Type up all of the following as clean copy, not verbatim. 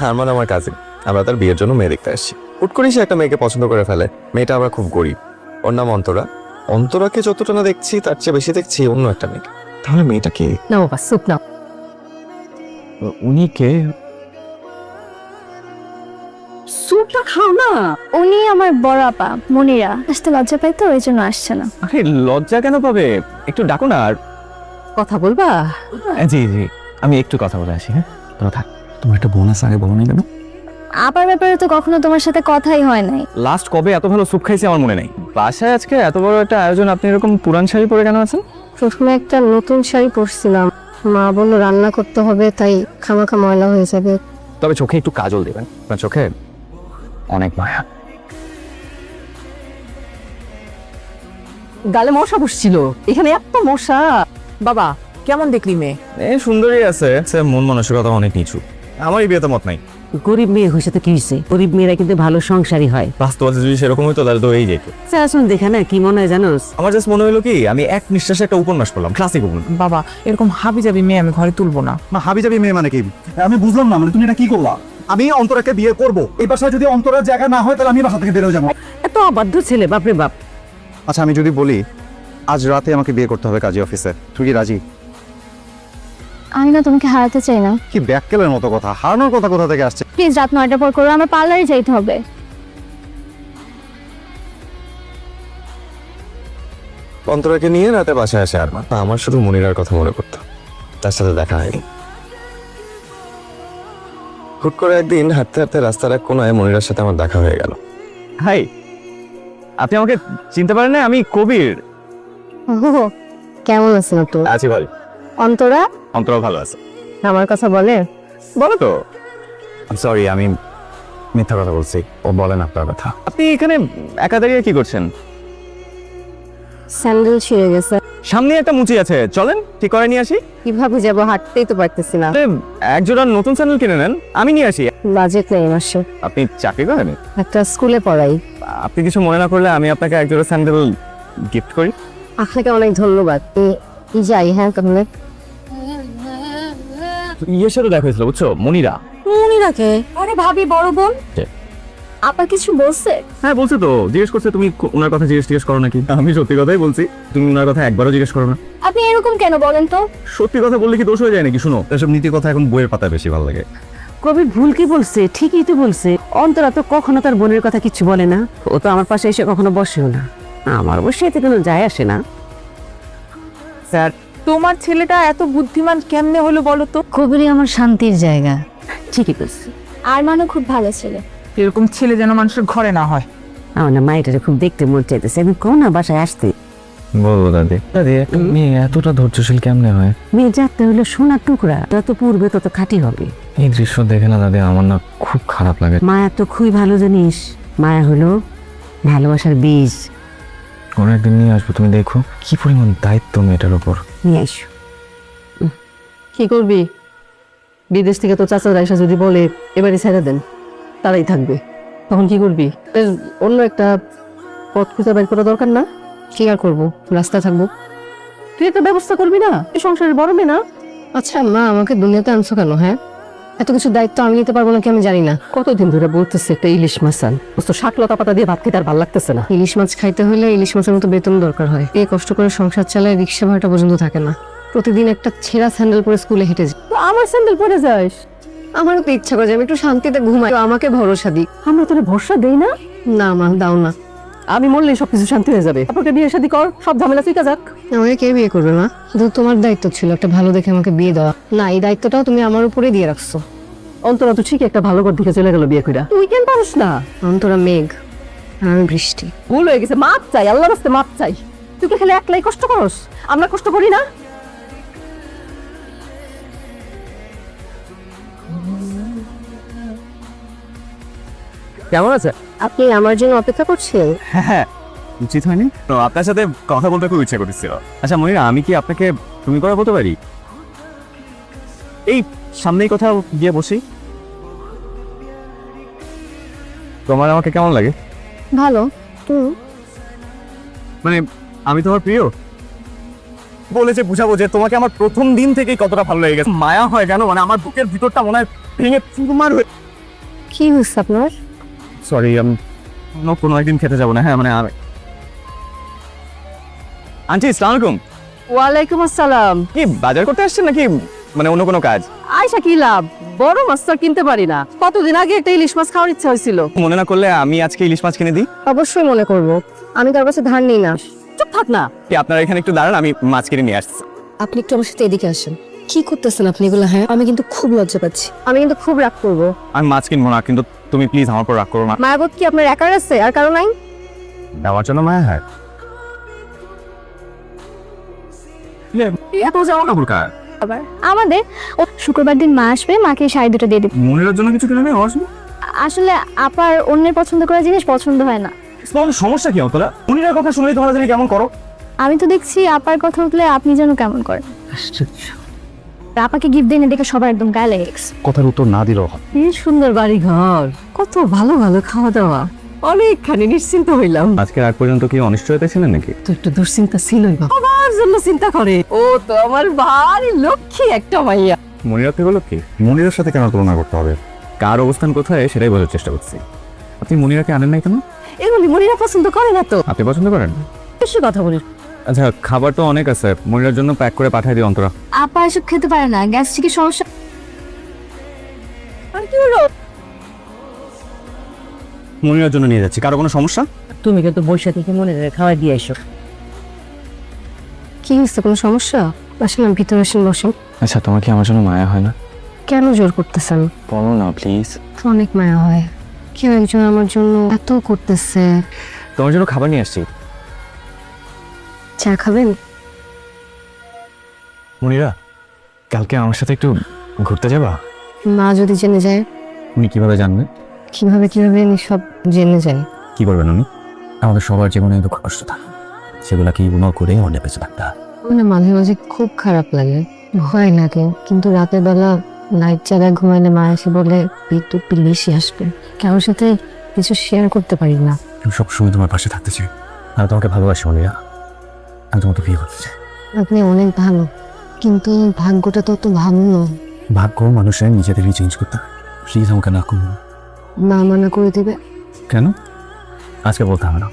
আরমান আমার কাজিন, আমরা তার বিয়ের জন্য মেয়ে দেখতে আসছি। হুট করেই সে একটা মেয়েকে পছন্দ করে ফেলে। মেয়েটা আবার খুব গরিব। ওর নাম অন্তরা। অন্তরাকে যতটা না দেখছি তার চেয়ে বেশি দেখছি অন্য একটা মেয়েকে। তাহলে মেয়েটা কে? না বাবা সুপ নাও। উনি কে? স্যুপটা খাও না। উনি আমার বড় আপা মনিরা, আসতে লজ্জা পাই তো ওই জন্য আসছে না। আরে লজ্জা কেন পাবে, একটু ডাকো না। আর কথা বলবা? জি জি, আমি একটু কথা বলে আসি। হ্যাঁ তোরা থাক। তোমার একটা বোনাস আগে বলো না কেন? আপার ব্যাপারে তো কখনো তোমার সাথে কথাই হয় নাই। লাস্ট কবে এত ভালো স্যুপ খাইছি আমার মনে নেই। বাসায় আজকে এত বড় একটা আয়োজন, আপনি এরকম পুরান শাড়ি পরে কেন আছেন? প্রথমে একটা নতুন শাড়ি পরছিলাম, মা বললো রান্না করতে হবে, তাই খামাখা ময়লা হয়ে যাবে। তবে চোখে একটু কাজল দেবেন, আপনার চোখে অনেক মায়া। গালে মশা বসছিল, এখানে এত মশা। বাবা কেমন দেখলি মেয়ে? সুন্দরী আছে, মন মানসিকতা অনেক নিচু। আমারই বিয়েতে মত নাই। গরিব মেয়ে হয়েছে তো কি হয়েছে? গরিব মেয়েরা কিন্তু ভালো সংসারী হয়। বাস্তবতা যদি সেরকম হইতো তাহলে তো এই যেত। আসুন দেখে না কি মনে হয় জানোস? আমার জাস্ট মনে হলো কি আমি এক নিঃশ্বাসে একটা উপন্যাস পড়লাম, ক্লাসিক উপন্যাস। বাবা এরকম হাবিজাবি মেয়ে আমি ঘরে তুলবো না। না হাবিজাবি মেয়ে মানে কি? আমি বুঝলাম না, মানে তুমি এটা কি করলা? আমি অন্তরাকে বিয়ে করব, এই বাসায় যদি অন্তরার জায়গা না হয় তাহলে আমি বাসা থেকে বেরোয় যাবো। এত অবাধ্য ছেলে, বাপরে বাপ। আচ্ছা আমি যদি বলি আজ রাতে আমাকে বিয়ে করতে হবে কাজী অফিসে, তুই কি রাজি? আমি না তোমাকে হারাতে চাই না। কি ব্যাককেলের মতো কথা, হারানোর কথা কোথা থেকে আসছে? প্লিজ রাত 9টার পর করো, আমার পার্লারে যাইতে হবে। অন্তরাকে নিয়ে রাতে বাসায় আসে আরমান। আমার শুধু মনিরার কথা মনে করতো, তার সাথে দেখা হয়নি। হুট করে একদিন হাঁটতে হাঁটতে রাস্তার এক কোনায় মনিরার সাথে আমার দেখা হয়ে গেল। হাই, আপনি আমাকে চিনতে পারেন না? আমি কবির। ওহো, কেমন আছেন তো? আছি ভাই। অন্তরা অন্তরা ভালো আছে? আমার কথা বলে? বলো তো। সরি, আমি মিথ্যা কথা বলছি। ও বলেন আপনার কথা। আপনি এখানে একা দাঁড়িয়ে কি করছেন? স্যান্ডেল ছিঁড়ে গেছে, সামনে একটা মুচি আছে, চলেন ঠিক করে নিয়ে আসি। কিভাবে যাবো? হাঁটতেই তো পারতেছি না। এক জোড়া নতুন স্যান্ডেল কিনে নেন, আমি নিয়ে আসি। বাজেট নেই মাসে। আপনি চাকরি করেন? একটা স্কুলে পড়াই। আপনি কিছু মনে না করলে আমি আপনাকে এক জোড়া স্যান্ডেল গিফট করি। আপনাকে অনেক ধন্যবাদ। যাই হ্যাঁ তাহলে। ইয়ের সাথে দেখা হয়েছিল বুঝছো, মনিরা। মনিরাকে? আরে ভাবি বড় বোন। আপা কিছু বলছে? হ্যাঁ বলছে তো, জিজ্ঞেস করছে তুমি ওনার কথা জিজ্ঞেস করো নাকি। আমি সত্যি কথাই বলছি, তুমি ওনার কথা একবারও জিজ্ঞেস করো না। আপনি এরকম কেন বলেন তো? সত্যি কথা বললে কি দোষ হয়ে যায় নাকি? শুনো, এসব নীতি কথা এখন বইয়ের পাতায় বেশি ভালো লাগে। কবির ভুল কি বলছে? ঠিকই তো বলছে। অন্তরা তো কখনো তার বোনের কথা কিছু বলে না। ও তো আমার পাশে এসে কখনো বসেও না। আমার অবশ্য এতে কোনো যায় আসে না। স্যার তোমার ছেলেটা এত বুদ্ধিমান কেমনে হলো বলো তো? কবিরই আমার শান্তির জায়গা। ঠিকই বলছে। আরমানও খুব ভালো ছেলে। এরকম ছেলে যেন মানুষের ঘরে না হয়। আমার না মাইটারে খুব দেখতে মন চাইতেছে। আমি কোন না বাসায় আসতে। বলবো দাদি। দাদি একটা মেয়ে এতটা ধৈর্যশীল কেমনে হয়? মেয়ে যাতে হইলো সোনার টুকরা, যত পূর্বে তত খাঁটি হবে। এই দৃশ্য দেখে না দাদি আমার না খুব খারাপ লাগে। মায়া তো খুবই ভালো জিনিস। মায়া হলো ভালোবাসার বীজ। কোনো একদিন নিয়ে আসবো, তুমি দেখো কি পরিমাণ দায়িত্ব মেয়েটার উপর। নিয়ে আসো। কি করবি? বিদেশ থেকে তো চাচা রাইসা যদি বলে এবারে ছেড়ে দেন, তারাই থাকবে, তখন কি করবি? অন্য একটা পথ খুঁজে বের করা দরকার না? কি আর করবো, রাস্তা থাকবো। তুই একটা ব্যবস্থা করবি না? তুই সংসারের বড় মেয়ে না? আচ্ছা মা, আমাকে দুনিয়াতে আনছো কেন? হ্যাঁ, এত কিছু দায়িত্ব আমি নিতে পারবো নাকি আমি জানি না। কতদিন ধরে বলতেছে একটা ইলিশ মাছ আন, তো শাক লতা পাতা দিয়ে ভাত খেতে আর ভালো লাগতেছে না। ইলিশ মাছ খাইতে হলে ইলিশ মাছের মতো বেতন দরকার হয়। এই কষ্ট করে সংসার চালায়, রিক্সা ভাড়াটা পর্যন্ত থাকে না। প্রতিদিন একটা ছেঁড়া স্যান্ডেল পরে স্কুলে হেঁটে যাই। তো আমার স্যান্ডেল পরে যাস? আমারও তো ইচ্ছা করে যে আমি একটু শান্তিতে ঘুমাই, তো আমাকে ভরসা দিক। আমরা তোরে ভরসা দেই না? না মা, দাও না। আমি মরলে সবকিছু শান্তি হয়ে যাবে। আপনাকে বিয়ে শাদী কর, সব ঝামেলা চুইকা যাক। আমাকে কে বিয়ে করবে মা? শুধু তোমার দায়িত্ব ছিল একটা ভালো দেখে আমাকে বিয়ে দেওয়া। না, এই দায়িত্বটাও তুমি আমার উপরে দিয়ে রাখছো। অন্তরা তো ঠিক একটা ভালো ঘর দিকে চলে গেল বিয়ে কইরা। তুই কেন পারিস না? অন্তরা মেঘ আর আমি বৃষ্টি। ভুল হয়ে গেছে, মাপ চাই, আল্লাহর রাস্তায় মাপ চাই। তুই কি খালি একলাই কষ্ট করস? আমরা কষ্ট করি না? কেমন আছে? আপনি আমার জন্য অপেক্ষা করছেন? হ্যাঁ, উচিত হয়নি তো? আপনার সাথে কথা বলতে খুব ইচ্ছা করতেছিল। আচ্ছা মনিরা, আমি কি আপনাকে তুমি করে বলতে পারি? এই সামনেই কোথাও গিয়ে বসি। তোমার আমাকে কেমন লাগে? ভালো। তুমি? মানে আমি তোমার প্রিয় বলেছে বুঝাবো যে তোমাকে আমার প্রথম দিন থেকেই কতটা ভালো লেগে গেছে। মায়া হয় কেন, মানে আমার বুকের ভিতরটা মনে হয় ভেঙে চুরমার হয়ে কি হচ্ছে আপনার? সরি, আমি কোনো একদিন খেতে যাবো না। হ্যাঁ মানে আন্টি আসসালামু আলাইকুম। ওয়ালাইকুম আসসালাম। কি বাজার করতে আসছেন নাকি মানে অন্য কোনো কাজ? আয়সা কি লাভ, বড় মাছ তো আর কিনতে পারি না। কতদিন আগে একটা ইলিশ মাছ খাওয়ার ইচ্ছা হয়েছিল। মনে না করলে আমি আজকে ইলিশ মাছ কিনে দিই। অবশ্যই মনে করব, আমি কার কাছে ধার নিই না। চুপ থাক না। কি আপনারা এখানে একটু দাঁড়ান, আমি মাছ কিনে নিয়ে আসছি। আপনি একটু আমার সাথে এদিকে আসেন। কি করতেছেন আপনি এগুলো? হ্যাঁ, আমি কিন্তু খুব লজ্জা পাচ্ছি, আমি কিন্তু খুব রাগ করবো। আমি মাছ কিনবো না, কিন্তু তুমি প্লিজ আমার উপর রাগ করো না। মায়াবত কি আপনার একার আছে, আর কারো নাই? দেওয়ার জন্য মায়া হয়। এত জামা কাপড় কার? আবার আমাদের শুক্রবার দিন মা আসবে, মাকে শাড়ি দুটো দিয়ে দিবে। মনিরার জন্য কিছু কিনে নেই আসবো। আসলে আপার অন্যের পছন্দ করা জিনিস পছন্দ হয় না। তোমার সমস্যা কি অন্তরা? মনিরার কথা শুনলেই তোমরা জানি কেমন করো। আমি তো দেখছি আপার কথা উঠলে আপনি যেন কেমন করেন। আপাকে গিফট দিয়ে দেখে সবার একদম গায়ে লেগে গেছে। কথার উত্তর না দিলেও হয়। কি সুন্দর বাড়ি ঘর, কত ভালো ভালো খাওয়া দাওয়া, অনেকখানি নিশ্চিন্ত হইলাম। আজকে রাত পর্যন্ত কি অনিশ্চয়তা ছিলেন নাকি? তো একটু দুশ্চিন্তা ছিলই বাবা, আমার জন্য চিন্তা করে। ও তো আমার ভারী লক্ষ্মী একটা মাইয়া। মনিরা থেকে হলো কি? মনিরের সাথে কেন তুলনা করতে হবে? কার অবস্থান কোথায় সেটাই বোঝার চেষ্টা করছি। আপনি মনিরাকে আনেন নাই কেন? এগুলি মনিরা পছন্দ করে না তো। আপনি পছন্দ করেন? বেশি কথা বলি। আচ্ছা, খাবার তো অনেক আছে, মনিরার জন্য প্যাক করে পাঠিয়ে দিই অন্তরা। আপা এসব খেতে পারে না, গ্যাস্ট্রিকের সমস্যা। আর কি হলো? মনিরার জন্য নিয়ে যাচ্ছি, কারো কোনো সমস্যা? তুমি কিন্তু বৈশা থেকে মনে খাওয়াই দিয়ে এসো। কি হচ্ছে, কোনো সমস্যা? আসলে আমি ভিতরে আসেন, বসেন। আচ্ছা, তোমার কি আমার জন্য মায়া হয় না? কেন জোর করতেছেন? বলো না প্লিজ। অনেক মায়া হয়, কেউ একজন আমার জন্য এত করতেছে। তোমার জন্য খাবার নিয়ে আসছি। চা খাবেন? মনিরা, কালকে আমার সাথে একটু ঘুরতে যাবা? মা যদি জেনে যায়? উনি কিভাবে জানবে? কিভাবে আমি সব জেনে যাই। কি করবেন উনি? আমাদের সবার জীবনে দুঃখ কষ্ট থাকে, সেগুলা কি গুণ করে অন্য বেঁচে থাকতে হয়। মানে মাঝে মাঝে খুব খারাপ লাগে, ভয় লাগে, কিন্তু রাতের বেলা লাইট জ্বালায় ঘুমাইলে মা এসে বলে বিদ্যুৎ বিল বেশি আসবে। কারোর সাথে কিছু শেয়ার করতে পারি না। আমি সবসময় তোমার পাশে থাকতে চাই, আমি তোমাকে ভালোবাসি মনিরা, আমি তোমাকে বিয়ে করতে চাই। আপনি অনেক ভালো, কিন্তু ভাগ্যটা তো অত ভালো নয়। ভাগ্য মানুষের নিজেদেরই চেঞ্জ করতে হয়। প্লিজ আমাকে না করুন। মা মানা করে দিবে? কেন? আজকে বলতে হবে না।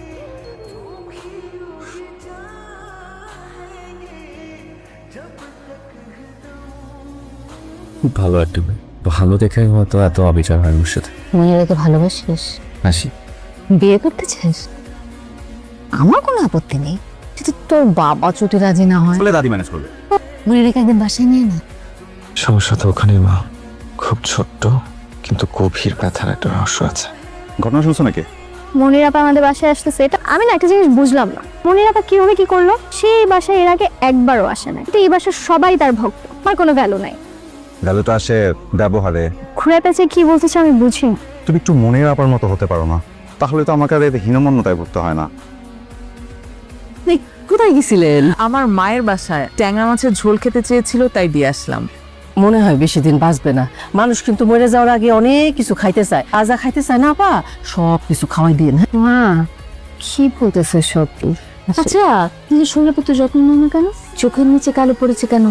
খুব ভালো একটা মেয়ে, ভালো দেখে হয়তো এত অবিচার হয় ওর সাথে। মনিরাকে ভালোবাসিস? আসি। বিয়ে করতে চাস? আমার কোনো আপত্তি নেই, কিন্তু তোর বাবা চুটি রাজি না হয়। বলে দাদি ম্যানেজ করবে। মনিরাকে একদিন বাসায় নিয়ে না। সমস্যা তো ওখানে মা, খুব ছোট্ট কিন্তু গভীর ব্যথার একটা রহস্য আছে। ঘটনা শুনছো নাকি? মনির আপা আমাদের বাসায় আসতেছে, এটা আমি না একটা জিনিস বুঝলাম না। মনির আপা কিভাবে কি করলো? সেই বাসায় এর আগে একবারও আসে না, কিন্তু এই বাসার সবাই তার ভক্ত, আমার কোনো ভ্যালু নাই। ভ্যালুটা আসে ব্যবহারে। ঘুরে পেঁচে কি বলতেছে আমি বুঝি না। তুমি একটু মনের আপার মতো হতে পারো না? তাহলে তো আমাকে আর এতে হীনমন্যতায় ভুগতে হয় না। এই, কোথায় গেছিলেন? আমার মায়ের বাসায় ট্যাংরা মাছের ঝোল খেতে চেয়েছিল, তাই দিয়ে আসলাম। মনে হয় বেশি দিন বাঁচবে না। মানুষ কিন্তু মরে যাওয়ার আগে অনেক কিছু খাইতে চায়, আজা খাইতে চায় না পা, সব কিছু খাওয়াই দিন। হ্যাঁ মা কি বলতেছে সব? আচ্ছা, তুমি শরীরের প্রতি যত্ন নাও না কেন? চোখের নিচে কালো পড়েছে কেন?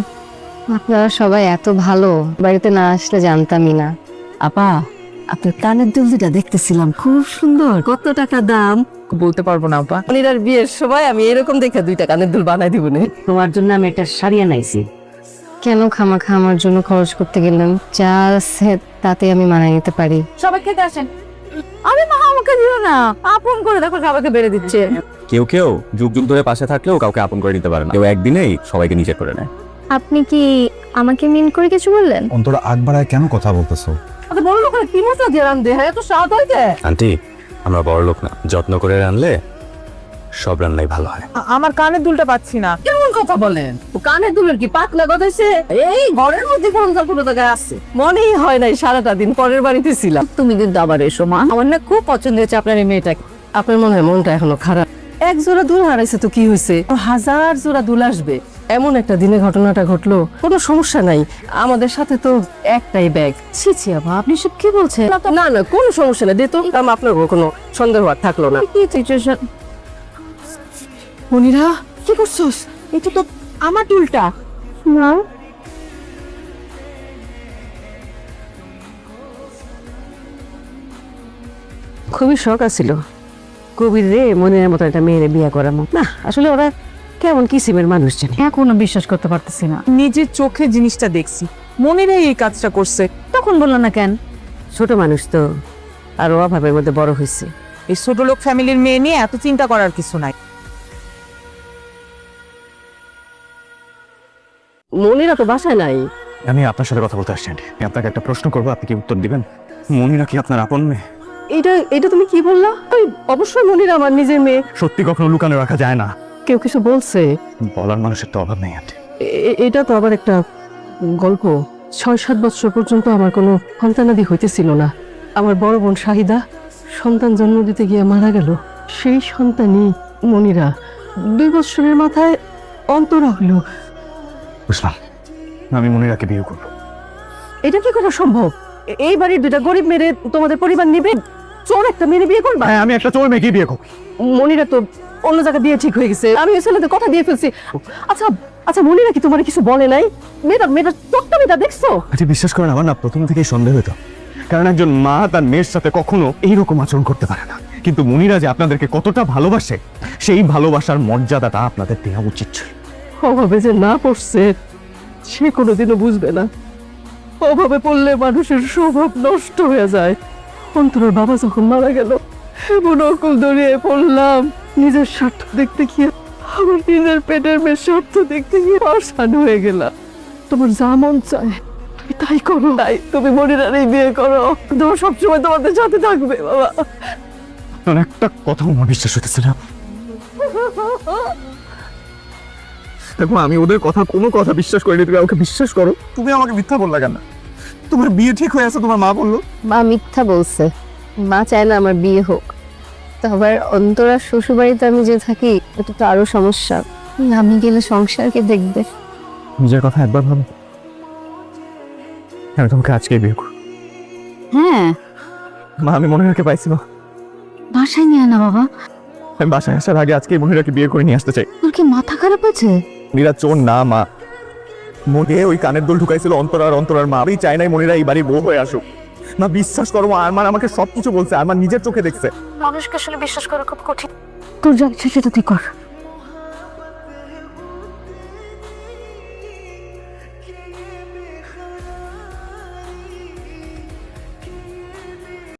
আপনারা সবাই এত ভালো, বাড়িতে না আসলে জানতামই না। আপা, আপনার কানের দুল দুটা দেখতেছিলাম, খুব সুন্দর। কত টাকা দাম? বলতে পারবো না আপা। মনিরার বিয়ের সময় আমি এরকম দেখে 2টা কানের দুল বানাই দিব নে। তোমার জন্য আমি একটা শাড়ি আনাইছি। কেন খামাখা আমার জন্য খরচ করতে গেলেন? যা আছে তাতে আমি মানায় নিতে পারি। সবাই খেতে আসেন। আমি মা আমাকে দিও না, আপন করে দেখো সবাইকে বেড়ে দিচ্ছে। কেউ কেউ যুগ যুগ ধরে পাশে থাকলেও কাউকে আপন করে নিতে পারে না, কেউ একদিনেই সবাইকে নিজে করে নেয়। আপনি কি আমাকে মিন করে কিছু বললেন? অন্তরা আগ বাড়ায় কেন কথা বলতেছো? আচ্ছা বড় লোক কি মজা দিয়ে রান্ধে, হ্যাঁ এত স্বাদ হয় যে। আন্টি, আমরা বড় লোক না, যত্ন করে রানলে সব রান্নাই ভালো হয়। আমার কানের দুলটা পাচ্ছি না। কেমন কথা বলেন? ও কানের দুলের কি পাতলা গদাইছে? এই ঘরের মধ্যে কোনো জায়গায় আছে, মনেই হয় নাই সারাটা দিন পরের বাড়িতে ছিলাম। তুমি কিন্তু আবার এসো মা, আমার না খুব পছন্দ হয়েছে আপনার এই মেয়েটাকে। আপনার মনে হয় মনটা এখনো খারাপ? এক জোড়া দুল হারাইছে তো কি হয়েছে, 1000 জোড়া দুল আসবে। এমন একটা দিনে ঘটনাটা ঘটলো, কোনো সমস্যা নাই, আমাদের সাথে তো একটাই ব্যাগ। ছি ছি আপা, আপনি সব কি বলছেন? না না কোনো সমস্যা নাই, দিত আপনার কোনো সন্দেহ আর থাকলো না। কি সিচুয়েশন? মনিরা কি করছস? এটা তো আমার দুলটা। না, খুবই শখ আছিল কবির রে মনের মতো একটা মেয়েরে বিয়ে করামো না। আসলে ওরা কেমন কিসিমের মানুষ জানি। এখনো বিশ্বাস করতে পারতেছি না। নিজের চোখে জিনিসটা দেখছি, মনিরাই এই কাজটা করছে। তখন বললো না কেন? ছোট মানুষ তো, আর ও অভাবের মধ্যে বড় হয়েছে। এই ছোট লোক ফ্যামিলির মেয়ে নিয়ে এত চিন্তা করার কিছু নাই। মনিরা তো বাসায় নাই। আমি আপনার সাথে কথা বলতে আসছি আন্টি। আমি আপনাকে একটা প্রশ্ন করবো, আপনি কি উত্তর দিবেন? মনিরা কি আপনার আপন মেয়ে? এটা তুমি কি বললা? অবশ্যই মনিরা আমার নিজের মেয়ে। সত্যি কখনো লুকানো রাখা যায় না। কেউ কিছু বলছে? বলার মানুষের তো অভাব নেই আন্টি। এটা তো আবার একটা গল্প। 6-7 বছর পর্যন্ত আমার কোনো সন্তানাদি হইতেছিল না। আমার বড় বোন শাহিদা সন্তান জন্ম দিতে গিয়ে মারা গেল। সেই সন্তানই মনিরা। 2 বছরের মাথায় অন্তরা হলো। বুঝলাম, আমি মনিরাকে বিয়ে করবো। এটা কি করে সম্ভব? এই বাড়ির 2টা গরিব মেরে তোমাদের পরিবার নিবে, চোর একটা মেরে বিয়ে করবা? হ্যাঁ, আমি একটা চোর মেয়েকে বিয়ে করবো। মনিরা তো অন্য জায়গায় বিয়ে ঠিক হয়ে গেছে। আমি ওই ছেলেদের কথা দিয়ে ফেলছি। আচ্ছা আচ্ছা, মনিরা কি তোমার কিছু বলে নাই? মেয়েটা চোখটা মেয়েটা দেখছো? আচ্ছা, বিশ্বাস করেন, আমার না প্রথম থেকেই সন্দেহ হতো, কারণ একজন মা তার মেয়ের সাথে কখনো এইরকম আচরণ করতে পারে না। কিন্তু মনিরা যে আপনাদেরকে কতটা ভালোবাসে, সেই ভালোবাসার মর্যাদাটা আপনাদের দেওয়া উচিত ছিল। অভাবে যে না পড়ছে সে কোনোদিনও বুঝবে না। অভাবে পড়লে মানুষের স্বভাব নষ্ট হয়ে যায়। অন্তরের বাবা যখন মারা গেল, এমন অকুল দড়িয়ে পড়লাম। নিজের স্বার্থ দেখতে গিয়ে, আমার নিজের পেটের মেয়ে স্বার্থ দেখতে গিয়ে পাশান হয়ে গেলাম। তোমার যা মন চায় তুমি তাই করো। তাই তুমি মনিরারই বিয়ে করো। তোমার সবসময় তোমাদের সাথে থাকবে বাবা। কারণ একটা কথাও আমার বিশ্বাস হইতেছে না। দেখো, আমি ওদের কথা কোনো কথা বিশ্বাস করিনি, তুমি আমাকে বিশ্বাস করো। তুমি আমাকে মিথ্যা বললা কেন? তোমার বিয়ে ঠিক হয়ে আছে, তোমার মা বললো। মা মিথ্যা বলছে। মা চায় না আমার বিয়ে হোক। তো আবার অন্তরা শ্বশুরবাড়িতে আমি যে থাকি, এটা তো আরো সমস্যা। আমি গেলে সংসারকে দেখবে। নিজের কথা একবার ভাবো। আমি তোমাকে আজকেই বিয়ে করবো। হ্যাঁ, মা, আমি মনিরাকে পাইছি মা। বাসায় নিয়ে না বাবা। আমি বাসায় আসার আগে আজকেই মনিরাকে বিয়ে করে নিয়ে আসতে চাই। তোর কি মাথা খারাপ আছে? মনিরা চোর না মা। মনে ওই কানের দুল ঢুকাইছিল অন্তরা আর অন্তরার মা। আমি চাই নাই মনিরা এই বাড়ি বউ হয়ে আসুক। মা, বিশ্বাস করো, আরমান আমাকে সবকিছু বলছে, আমার নিজের চোখে দেখছে। মানুষকে আসলে বিশ্বাস করা খুব কঠিন। তোর যা ইচ্ছা সেটা তুই কর।